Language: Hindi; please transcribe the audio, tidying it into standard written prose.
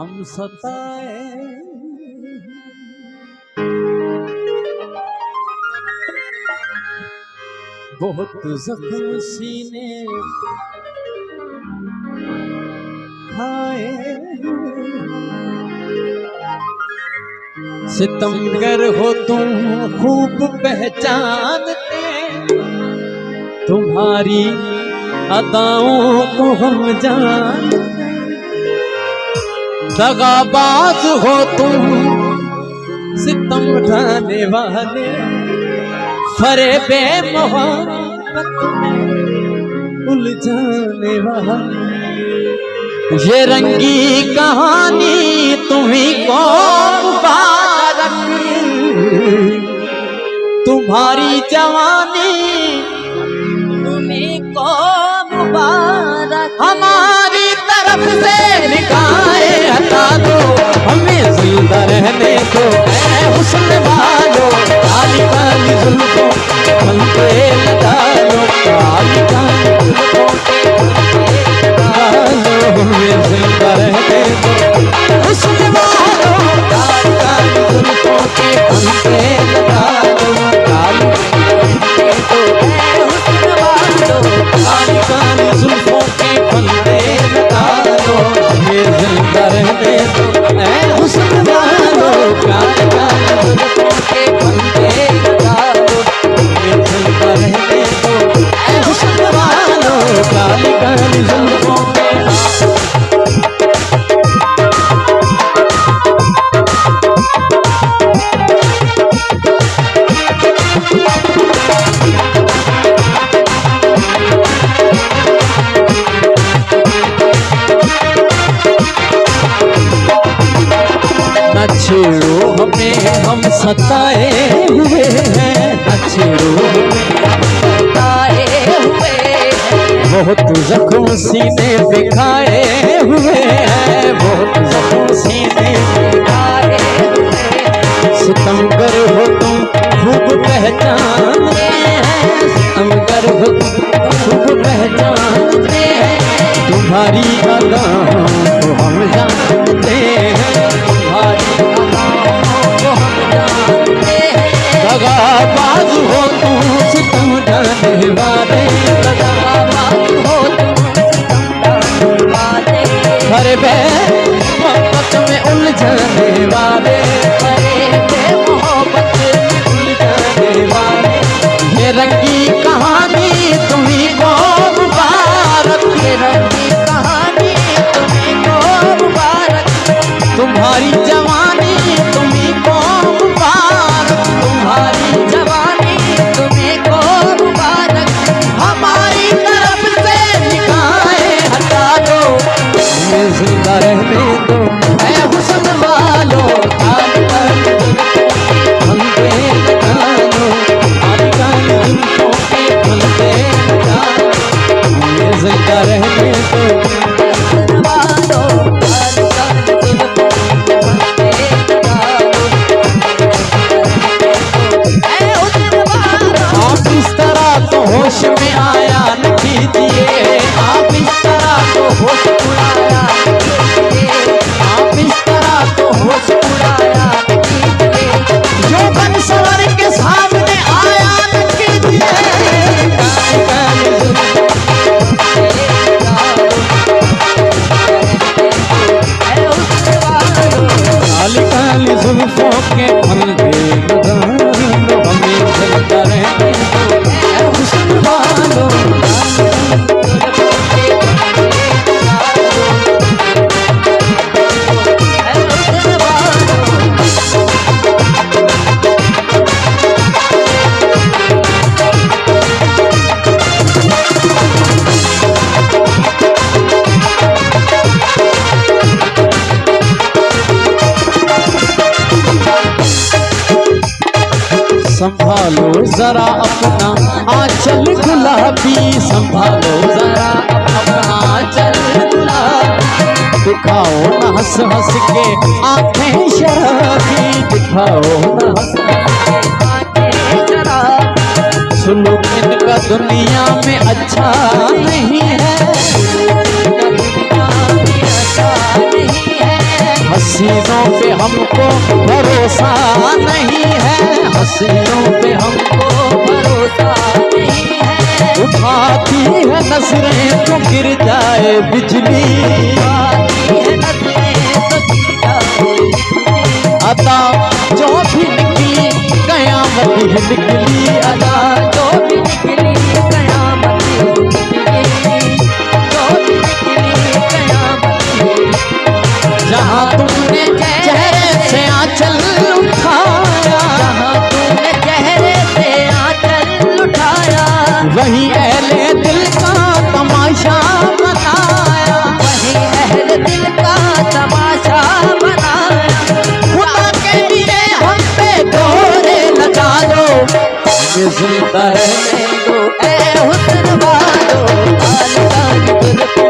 हम सताए बहुत जख्म सीने खाए, सितमगर हो तुम खूब पहचानते, तुम्हारी अदाओं को हम जानते, दगाबाज हो तुम सितम ढाने वाले, फरेबे मोहब्बत में उलझाने वाले। ये रंगी कहानी तुम्हीं को मुबारक, तुम्हारी जवानी तुम्हीं को मुबारक। हमारी तरफ से निगाहें हटा दो, हमें जिंदा रहने दो ऐ हुस्न वालो। काली काली जुल्फों मन पे लगा लो, काली काली जुल्फों हमें जिंदा रहने दो हुस्न वालो। काली काली जुल्फों के फंदे लगा लो, काली काली काली जुल्फों के फंदे लगा लो, हमें जिंदा रहने दो ऐ हुस्न वालो। काली काली जुल्फों के फंदे लगा लो, हमें जिंदा रहने दो ऐ हुस्न वालो। काली काली जुल्फों के छेड़ो हमें हम सताए हुए हैं, छेड़ो हमें सताए हुए हैं, बहुत जख्म सीने पे खाए हुए हैं, बहुत जख्म सीने पे खाए हुए हैं। सितमगर हो तुम खूब पहचानते हैं, सितमगर हो तुम खूब पहचानते हैं, तुम्हारी अदाओं को हम जानते हैं, तुम्हारी दगाबाज हो तुम सितम ढाने वाले, दगाबाज हो तुम सितम ढाने वाले, फरेबे मोहब्बत में उलझाने वाले, फरेबे मोहब्बत में उलझाने वाले। ये रंगी कहानी तुम्हीं को मुबारक, ये रंगी कहानी तुम्हीं को मुबारक, तुम्हारी जवानी तुम्हीं को मुबारक, तुम्हारी जवानी तुम्हीं को मुबारक। हमारी तरफ से निगाहें हटा दो, हमें जिंदा रहने दो ऐ हुस्न वालो। काली काली फंदे लगा लो, काली काली जुल्फों के फंदे लगा लो, हमें जिंदा रहने दो हुस्न वालो। काली काली जुल्फों के फंदे लगा लो, आप इस तरह तो होश में आया न कीजिए, आप इस तरह तो होश उड़ाया न कीजिए, आप इस तरह तो होश उड़ाया न कीजिए, जो बन सवर के सामने आया न कीजिए। काली काली काली काली जुल्फों के फंदे लगा लो, हमें जिंदा रहने दो ऐ हुस्न वालो। संभालो जरा अपना आंचल गुलाबी, संभालो जरा अपना आंचल गुलाबी, दिखाओ न हंस हंस के आंखें शराबी, दिखाओ न हंस हंस के आंखें शराबी। सुलूक इनका दुनिया में अच्छा नहीं है, दुनिया में अच्छा नहीं है, हसीनों पे हमको भरोसा नहीं है, हसीनों पे हमको भरोसा नहीं है। उठाती है नजरें तो गिर जाए बिजली, उठाती है नजरें तो गिर जाए बिजली। अदा जो भी निकली कयामत ही निकली, अदा जो भी निकली कयामत ही निकली, जो भी निकली कयामत ही निकली। जहाँ तुमने चेहरे से आंचल उठाया, जहाँ तुमने चेहरे से आंचल उठाया, वहीं अहले दिल का तमाशा बनाया, वहीं अहले दिल का तमाशा बनाया। खुदा के लिए हम पे दोहरे लगा दो, हमें जिंदा रहने दो ए हुस्न वालो, काली काली जुल्फों